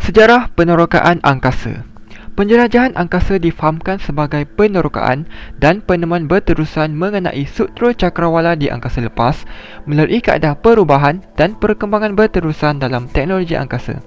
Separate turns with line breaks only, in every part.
Sejarah penerokaan angkasa. Penjelajahan angkasa difahamkan sebagai penerokaan dan penemuan berterusan mengenai struktur cakrawala di angkasa lepas melalui kaedah perubahan dan perkembangan berterusan dalam teknologi angkasa.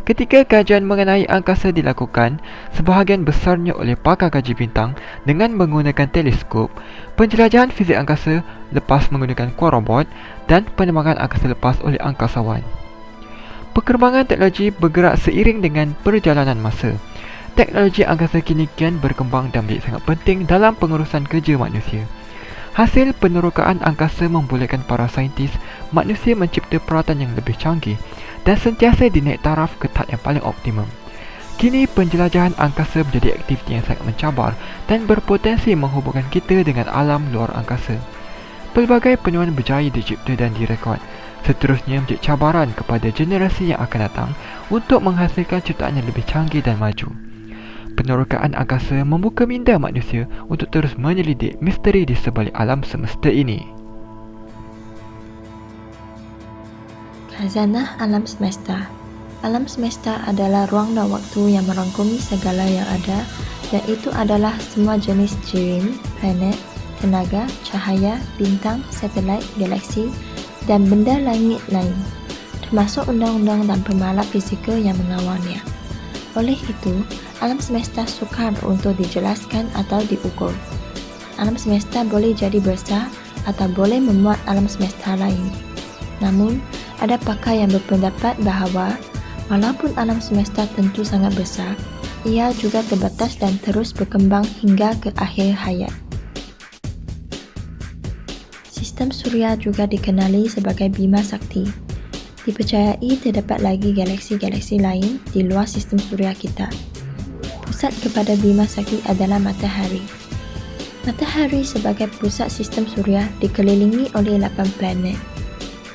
Ketika kajian mengenai angkasa dilakukan, sebahagian besarnya oleh pakar kaji bintang dengan menggunakan teleskop, penjelajahan fizik angkasa lepas menggunakan kuar robot dan penerbangan angkasa lepas oleh angkasawan. Perkembangan teknologi bergerak seiring dengan perjalanan masa. Teknologi angkasa kini kian berkembang dan menjadi sangat penting dalam pengurusan kerja manusia. Hasil penerokaan angkasa membolehkan para saintis manusia mencipta peralatan yang lebih canggih dan sentiasa dinaik taraf ke tahap yang paling optimum. Kini penjelajahan angkasa menjadi aktiviti yang sangat mencabar dan berpotensi menghubungkan kita dengan alam luar angkasa. Pelbagai penemuan berjaya dicipta dan direkod, seterusnya menjadi cabaran kepada generasi yang akan datang untuk menghasilkan ciptaan yang lebih canggih dan maju. Penerokaan angkasa membuka minda manusia untuk terus menyelidik misteri di sebalik alam semesta ini.
Khazanah alam semesta. Alam semesta adalah ruang dan waktu yang merangkumi segala yang ada, dan itu adalah semua jenis jirim, planet, tenaga, cahaya, bintang, satelit, galaksi dan benda langit lain, termasuk undang-undang dan permala fizikal yang mengawalnya. Oleh itu, alam semesta sukar untuk dijelaskan atau diukur. Alam semesta boleh jadi besar atau boleh memuat alam semesta lain. Namun, ada pakar yang berpendapat bahawa walaupun alam semesta tentu sangat besar, ia juga terbatas dan terus berkembang hingga ke akhir hayat. Sistem Suria juga dikenali sebagai Bima Sakti. Dipercayai terdapat lagi galaksi-galaksi lain di luar sistem suria kita. Pusat kepada Bima Sakti adalah Matahari. Matahari sebagai pusat sistem suria dikelilingi oleh 8 planet.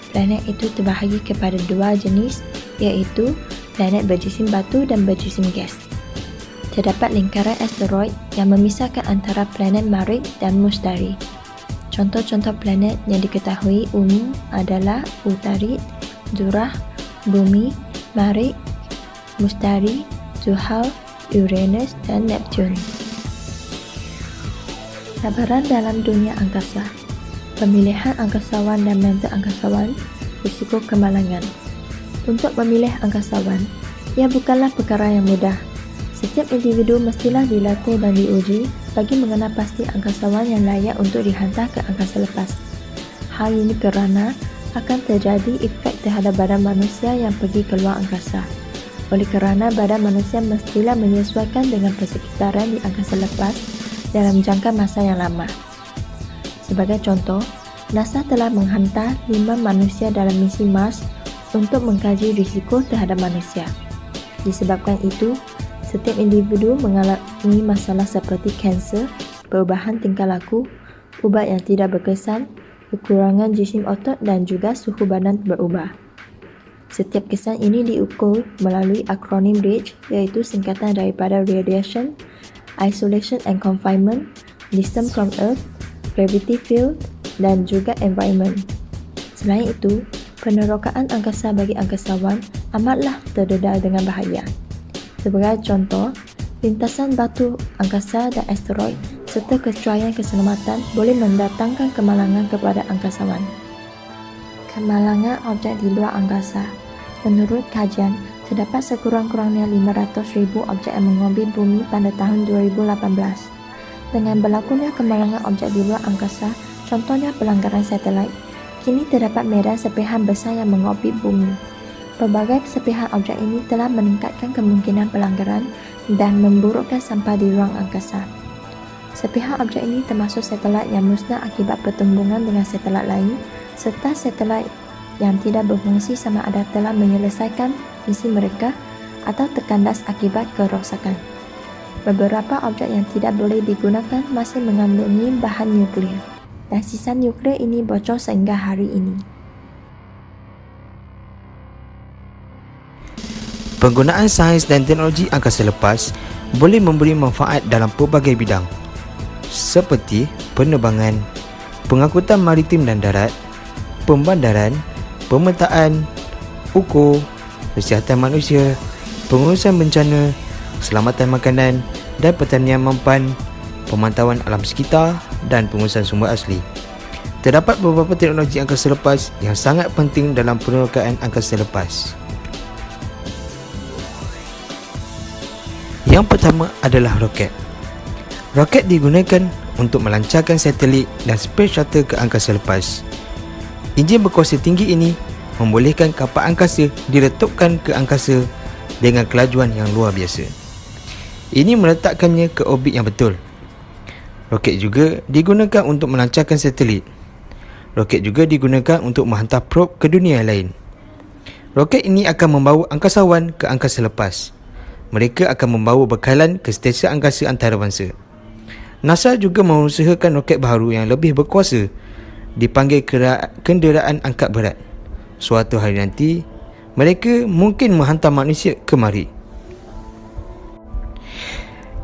Planet itu terbahagi kepada 2 jenis, iaitu planet berjisim batu dan berjisim gas. Terdapat lingkaran asteroid yang memisahkan antara planet Marikh dan Mustari. Contoh-contoh planet yang diketahui umum adalah Utarid, Zurah, Bumi, Marikh, Mustari, Zuhal, Uranus dan Neptune. Cabaran dalam dunia angkasa. Pemilihan angkasawan dan mentor angkasawan, risiko kemalangan. Untuk memilih angkasawan, ia bukanlah perkara yang mudah. Setiap individu mestilah dilatih dan diuji bagi mengenal pasti angkasawan yang layak untuk dihantar ke angkasa lepas. Hal ini kerana akan terjadi efek terhadap badan manusia yang pergi ke luar angkasa. Oleh kerana badan manusia mestilah menyesuaikan dengan persekitaran di angkasa lepas dalam jangka masa yang lama. Sebagai contoh, NASA telah menghantar 5 manusia dalam misi Mars untuk mengkaji risiko terhadap manusia. Disebabkan itu, setiap individu mengalami masalah seperti kanser, perubahan tingkah laku, ubat yang tidak berkesan, kekurangan jisim otot dan juga suhu badan berubah. Setiap kesan ini diukur melalui akronim RAGE, iaitu singkatan daripada Radiation, Isolation and Confinement, Distance from Earth, Gravity Field dan juga Environment. Selain itu, penerokaan angkasa bagi angkasawan amatlah terdedal dengan bahaya. Sebagai contoh, lintasan batu angkasa dan asteroid serta kecuaian keselamatan boleh mendatangkan kemalangan kepada angkasawan. Kemalangan objek di luar angkasa. Menurut kajian, terdapat sekurang-kurangnya 500,000 objek yang mengorbit bumi pada tahun 2018. Dengan berlakunya kemalangan objek di luar angkasa, contohnya pelanggaran satelit, kini terdapat medan serpihan besar yang mengorbit bumi. Pelbagai serpihan objek ini telah meningkatkan kemungkinan pelanggaran dan memburukkan sampah di ruang angkasa. Serpihan objek ini termasuk satelit yang musnah akibat pertumbungan dengan satelit lain, serta satelit yang tidak berfungsi sama ada telah menyelesaikan misi mereka atau terkandas akibat kerosakan. Beberapa objek yang tidak boleh digunakan masih mengandungi bahan nuklear, dan sisa nuklear ini bocor sehingga hari ini.
Penggunaan sains dan teknologi angkasa lepas boleh memberi manfaat dalam pelbagai bidang seperti penerbangan, pengangkutan maritim dan darat, pembandaran, pemetaan, ukur, kesihatan manusia, pengurusan bencana, keselamatan makanan dan pertanian mampan, pemantauan alam sekitar dan pengurusan sumber asli. Terdapat beberapa teknologi angkasa lepas yang sangat penting dalam penerokaan angkasa lepas. Yang pertama adalah roket. Roket digunakan untuk melancarkan satelit dan space shuttle ke angkasa lepas. Enjin berkuasa tinggi ini membolehkan kapal angkasa diletupkan ke angkasa dengan kelajuan yang luar biasa. Ini meletakkannya ke orbit yang betul. Roket juga digunakan untuk melancarkan satelit. Roket juga digunakan untuk menghantar probe ke dunia lain. Roket ini akan membawa angkasawan ke angkasa lepas. Mereka akan membawa bekalan ke stesen angkasa antarabangsa. NASA juga mengusahakan roket baharu yang lebih berkuasa, dipanggil kenderaan angkat berat. Suatu hari nanti, mereka mungkin menghantar manusia ke Mari.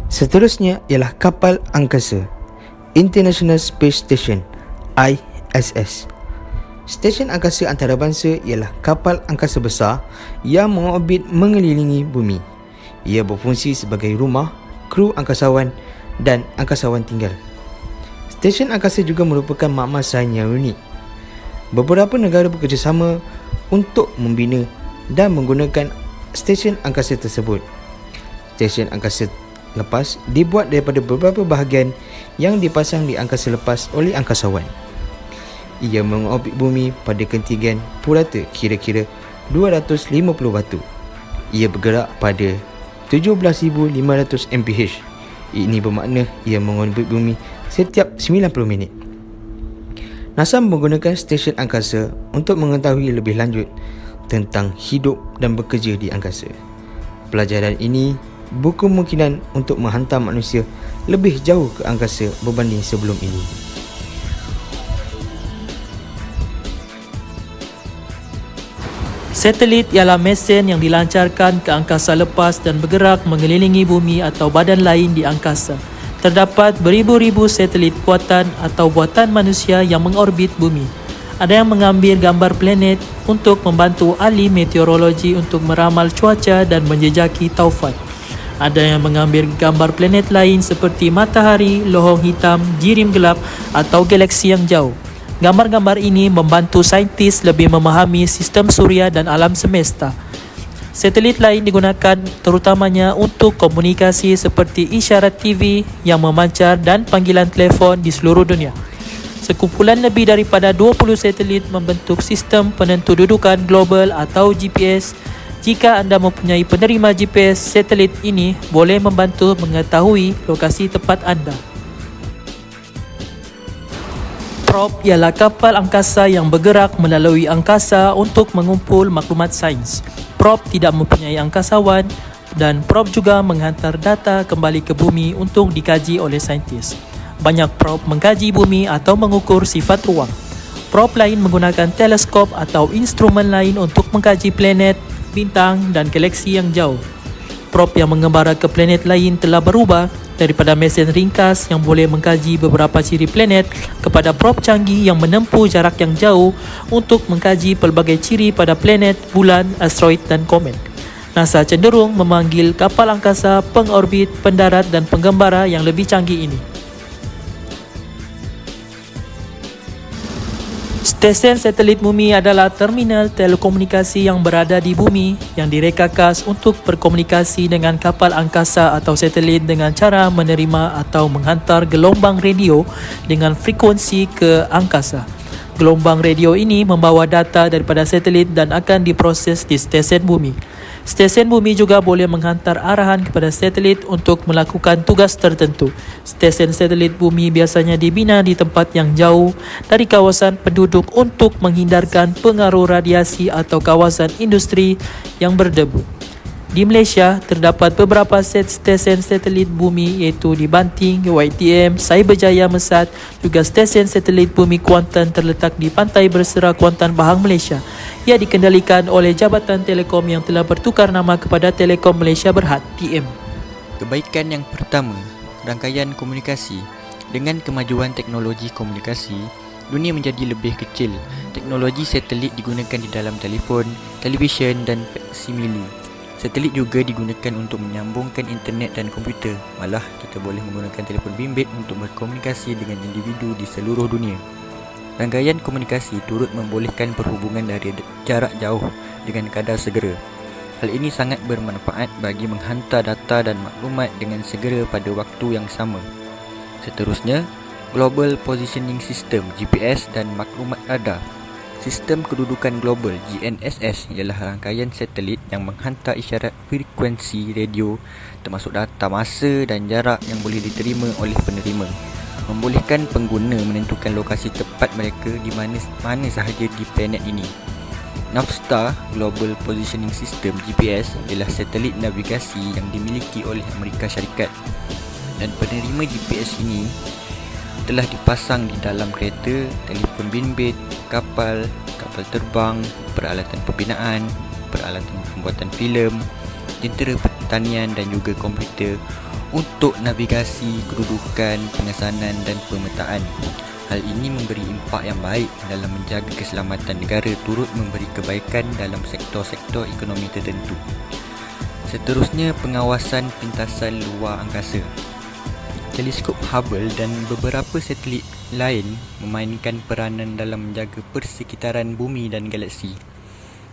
Seterusnya ialah kapal angkasa, International Space Station (ISS). Stesen angkasa antarabangsa ialah kapal angkasa besar yang mengorbit mengelilingi bumi. Ia berfungsi sebagai rumah, kru angkasawan dan angkasawan tinggal. Stesen angkasa juga merupakan makmal sains yang unik. Beberapa negara bekerjasama untuk membina dan menggunakan stesen angkasa tersebut. Stesen angkasa lepas dibuat daripada beberapa bahagian yang dipasang di angkasa lepas oleh angkasawan. Ia mengorbit bumi pada ketinggian purata kira-kira 250 batu. Ia bergerak pada 17,500 mph. Ini bermakna ia mengorbit bumi setiap 90 minit. NASA menggunakan stesen angkasa untuk mengetahui lebih lanjut tentang hidup dan bekerja di angkasa. Pelajaran ini berkemungkinan untuk menghantar manusia lebih jauh ke angkasa berbanding sebelum ini.
Satelit ialah mesin yang dilancarkan ke angkasa lepas dan bergerak mengelilingi bumi atau badan lain di angkasa. Terdapat beribu-ribu satelit buatan atau buatan manusia yang mengorbit bumi. Ada yang mengambil gambar planet untuk membantu ahli meteorologi untuk meramal cuaca dan menjejaki taufan. Ada yang mengambil gambar planet lain seperti matahari, lohong hitam, jirim gelap atau galaksi yang jauh. Gambar-gambar ini membantu saintis lebih memahami sistem suria dan alam semesta. Satelit lain digunakan terutamanya untuk komunikasi seperti isyarat TV yang memancar dan panggilan telefon di seluruh dunia. Sekumpulan lebih daripada 20 satelit membentuk sistem penentu dudukan global atau GPS. Jika anda mempunyai penerima GPS, satelit ini boleh membantu mengetahui lokasi tempat anda. Probe ialah kapal angkasa yang bergerak melalui angkasa untuk mengumpul maklumat sains. Probe tidak mempunyai angkasawan dan probe juga menghantar data kembali ke bumi untuk dikaji oleh saintis. Banyak probe mengkaji bumi atau mengukur sifat ruang. Probe lain menggunakan teleskop atau instrumen lain untuk mengkaji planet, bintang dan galaksi yang jauh. Probe yang mengembara ke planet lain telah berubah daripada mesin ringkas yang boleh mengkaji beberapa ciri planet kepada probe canggih yang menempuh jarak yang jauh untuk mengkaji pelbagai ciri pada planet, bulan, asteroid dan komet. NASA cenderung memanggil kapal angkasa pengorbit, pendarat dan penggembara yang lebih canggih ini. Stesen satelit bumi adalah terminal telekomunikasi yang berada di bumi yang direka khas untuk berkomunikasi dengan kapal angkasa atau satelit dengan cara menerima atau menghantar gelombang radio dengan frekuensi ke angkasa. Gelombang radio ini membawa data daripada satelit dan akan diproses di stesen bumi. Stesen bumi juga boleh menghantar arahan kepada satelit untuk melakukan tugas tertentu. Stesen satelit bumi biasanya dibina di tempat yang jauh dari kawasan penduduk untuk menghindarkan pengaruh radiasi atau kawasan industri yang berdebu. Di Malaysia, terdapat beberapa set stesen satelit bumi iaitu di Banting, YTM, Cyberjaya Mesat, juga stesen satelit bumi Kuantan terletak di Pantai Bersera Kuantan Bahang, Malaysia. Ia dikendalikan oleh Jabatan Telekom yang telah bertukar nama kepada Telekom Malaysia Berhad, TM.
Kebaikan yang pertama, rangkaian komunikasi. Dengan kemajuan teknologi komunikasi, dunia menjadi lebih kecil. Teknologi satelit digunakan di dalam telefon, televisyen dan faksimili. Satelit juga digunakan untuk menyambungkan internet dan komputer. Malah, kita boleh menggunakan telefon bimbit untuk berkomunikasi dengan individu di seluruh dunia. Rangkaian komunikasi turut membolehkan perhubungan dari jarak jauh dengan kadar segera. Hal ini sangat bermanfaat bagi menghantar data dan maklumat dengan segera pada waktu yang sama. Seterusnya, Global Positioning System (GPS) dan maklumat radar. Sistem Kedudukan Global (GNSS) ialah rangkaian satelit yang menghantar isyarat frekuensi radio termasuk data masa dan jarak yang boleh diterima oleh penerima, membolehkan pengguna menentukan lokasi tepat mereka di mana sahaja di planet ini. Navstar Global Positioning System (GPS) ialah satelit navigasi yang dimiliki oleh Amerika Syarikat, dan penerima GPS ini telah dipasang di dalam kereta, telefon bimbit, kapal terbang, peralatan pembinaan, peralatan pembuatan filem, jentera pertanian dan juga komputer untuk navigasi, kedudukan, pengesanan dan pemetaan. Hal ini memberi impak yang baik dalam menjaga keselamatan negara, turut memberi kebaikan dalam sektor-sektor ekonomi tertentu. Seterusnya, pengawasan pintasan luar angkasa. Teleskop Hubble dan beberapa satelit lain memainkan peranan dalam menjaga persekitaran bumi dan galaksi.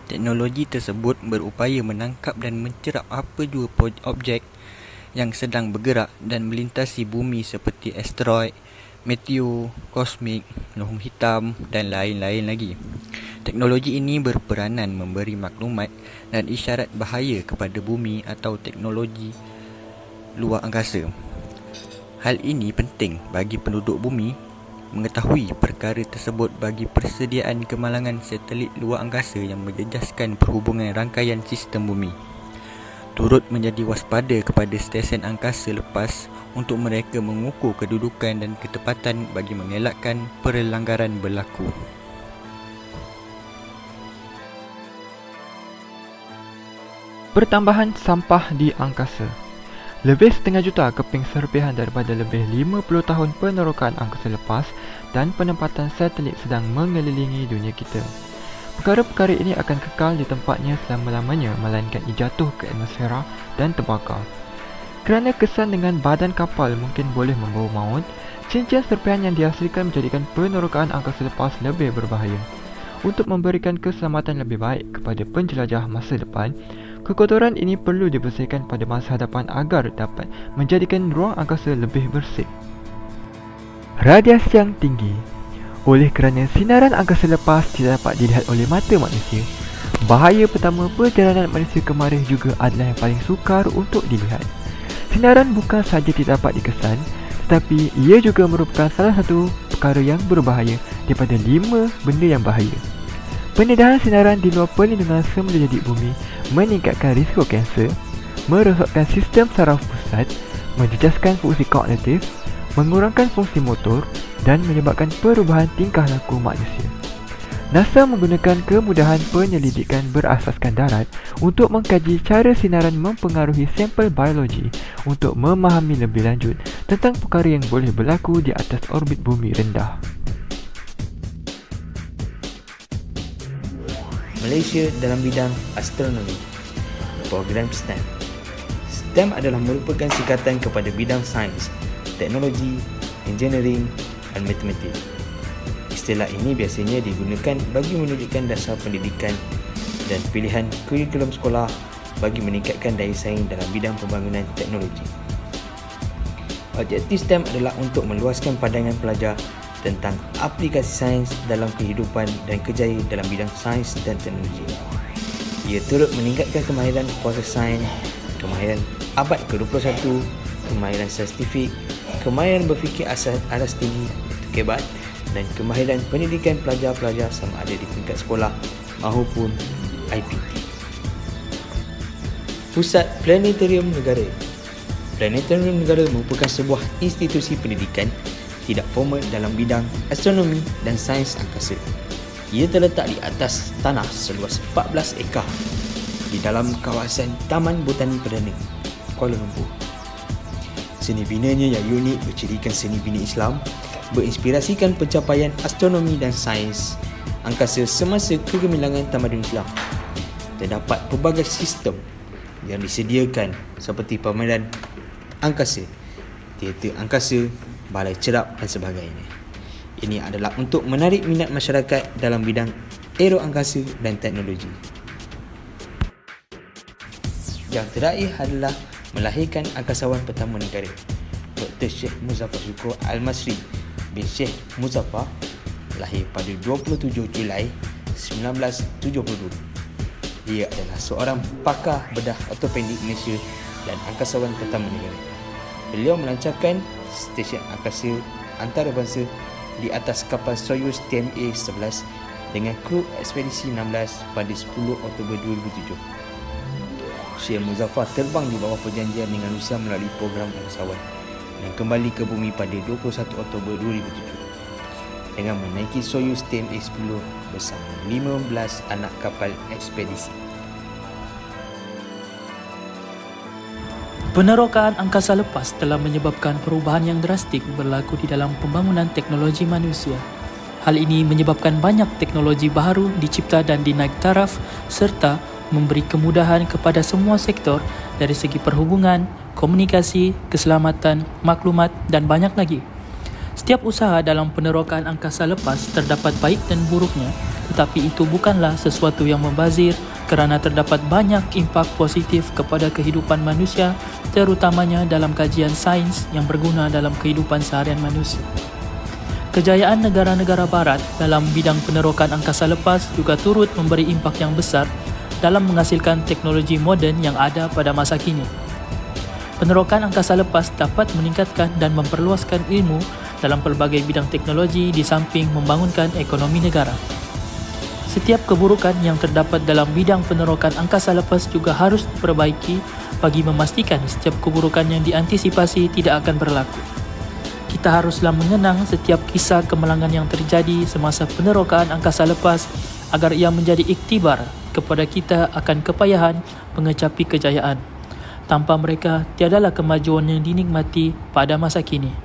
Teknologi tersebut berupaya menangkap dan mencerap apa jua objek yang sedang bergerak dan melintasi bumi seperti asteroid, meteor, kosmik, lohong hitam dan lain-lain lagi. Teknologi ini berperanan memberi maklumat dan isyarat bahaya kepada bumi atau teknologi luar angkasa. Hal ini penting bagi penduduk bumi mengetahui perkara tersebut bagi persediaan kemalangan satelit luar angkasa yang menjejaskan perhubungan rangkaian sistem bumi. Turut menjadi waspada kepada stesen angkasa lepas untuk mereka mengukur kedudukan dan ketepatan bagi mengelakkan perlanggaran berlaku.
Pertambahan sampah di angkasa. Lebih setengah juta keping serpihan daripada lebih 50 tahun penerokaan angkasa lepas dan penempatan satelit sedang mengelilingi dunia kita. Perkara-perkara ini akan kekal di tempatnya selama-lamanya melainkan jatuh ke atmosfera dan terbakar. Kerana kesan dengan badan kapal mungkin boleh membawa maut, cincin serpihan yang dihasilkan menjadikan penerokaan angkasa lepas lebih berbahaya. Untuk memberikan keselamatan lebih baik kepada penjelajah masa depan, kekotoran ini perlu dibersihkan pada masa hadapan agar dapat menjadikan ruang angkasa lebih bersih. Radiasi yang tinggi. Oleh kerana sinaran angkasa lepas tidak dapat dilihat oleh mata manusia, bahaya pertama perjalanan manusia ke Marikh juga adalah yang paling sukar untuk dilihat. Sinaran bukan sahaja tidak dapat dikesan, tetapi ia juga merupakan salah satu perkara yang berbahaya daripada 5 benda yang bahaya. Pendedahan sinaran di luar perlindungan semula jadi bumi meningkatkan risiko kanser, merosakkan sistem saraf pusat, menjejaskan fungsi kognitif, mengurangkan fungsi motor dan menyebabkan perubahan tingkah laku manusia. NASA menggunakan kemudahan penyelidikan berasaskan darat untuk mengkaji cara sinaran mempengaruhi sampel biologi untuk memahami lebih lanjut tentang perkara yang boleh berlaku di atas orbit bumi rendah.
Malaysia dalam bidang astronomi. Program STEM. STEM adalah merupakan singkatan kepada bidang sains, teknologi, engineering dan matematik. Istilah ini biasanya digunakan bagi menunjukkan dasar pendidikan dan pilihan kurikulum sekolah bagi meningkatkan daya saing dalam bidang pembangunan teknologi. Objektif STEM adalah untuk meluaskan pandangan pelajar tentang aplikasi sains dalam kehidupan dan kerjaya dalam bidang sains dan teknologi. Ia turut meningkatkan kemahiran proses sains, kemahiran abad ke-21, kemahiran saintifik, kemahiran berfikir aras tinggi, kebat dan kemahiran pendidikan pelajar-pelajar sama ada di tingkat sekolah maupun IPT. Pusat Planetarium Negara. Planetarium Negara merupakan sebuah institusi pendidikan tidak formal dalam bidang astronomi dan sains angkasa. Ia terletak di atas tanah seluas 14 ekar di dalam kawasan Taman Botani Perdana, Kuala Lumpur. Seni binanya yang unik bercirikan seni bina Islam, berinspirasikan pencapaian astronomi dan sains angkasa semasa kegemilangan tamadun Islam. Terdapat pelbagai sistem yang disediakan seperti pameran angkasa, teater angkasa, balai cerap dan sebagainya. Ini adalah untuk menarik minat masyarakat dalam bidang aero angkasa dan teknologi. Yang terakhir adalah melahirkan angkasawan pertama negara, Dr. Sheikh Muzaffar Shukor Al-Masri bin Sheikh Muzaffar, lahir pada 27 Julai 1972. Dia adalah seorang pakar bedah ortopedik Malaysia dan angkasawan pertama negara. Beliau melancarkan stesen angkasa antarabangsa di atas kapal Soyuz TMA-11 dengan kru ekspedisi 16 pada 10 Oktober 2007. Syekh Muzaffar terbang di bawah perjanjian dengan Rusia melalui program angkasawan dan kembali ke bumi pada 21 Oktober 2007 dengan menaiki Soyuz TMA-10 bersama 15 anak kapal ekspedisi.
Penerokaan angkasa lepas telah menyebabkan perubahan yang drastik berlaku di dalam pembangunan teknologi manusia. Hal ini menyebabkan banyak teknologi baru dicipta dan dinaik taraf serta memberi kemudahan kepada semua sektor dari segi perhubungan, komunikasi, keselamatan, maklumat dan banyak lagi. Setiap usaha dalam penerokaan angkasa lepas terdapat baik dan buruknya, tetapi itu bukanlah sesuatu yang membazir kerana terdapat banyak impak positif kepada kehidupan manusia, terutamanya dalam kajian sains yang berguna dalam kehidupan seharian manusia. Kejayaan negara-negara barat dalam bidang penerokaan angkasa lepas juga turut memberi impak yang besar dalam menghasilkan teknologi moden yang ada pada masa kini. Penerokaan angkasa lepas dapat meningkatkan dan memperluaskan ilmu dalam pelbagai bidang teknologi di samping membangunkan ekonomi negara. Setiap keburukan yang terdapat dalam bidang penerokaan angkasa lepas juga harus diperbaiki bagi memastikan setiap keburukan yang diantisipasi tidak akan berlaku. Kita haruslah mengenang setiap kisah kemalangan yang terjadi semasa penerokaan angkasa lepas agar ia menjadi iktibar kepada kita akan kepayahan mengecapi kejayaan. Tanpa mereka, tiadalah kemajuan yang dinikmati pada masa kini.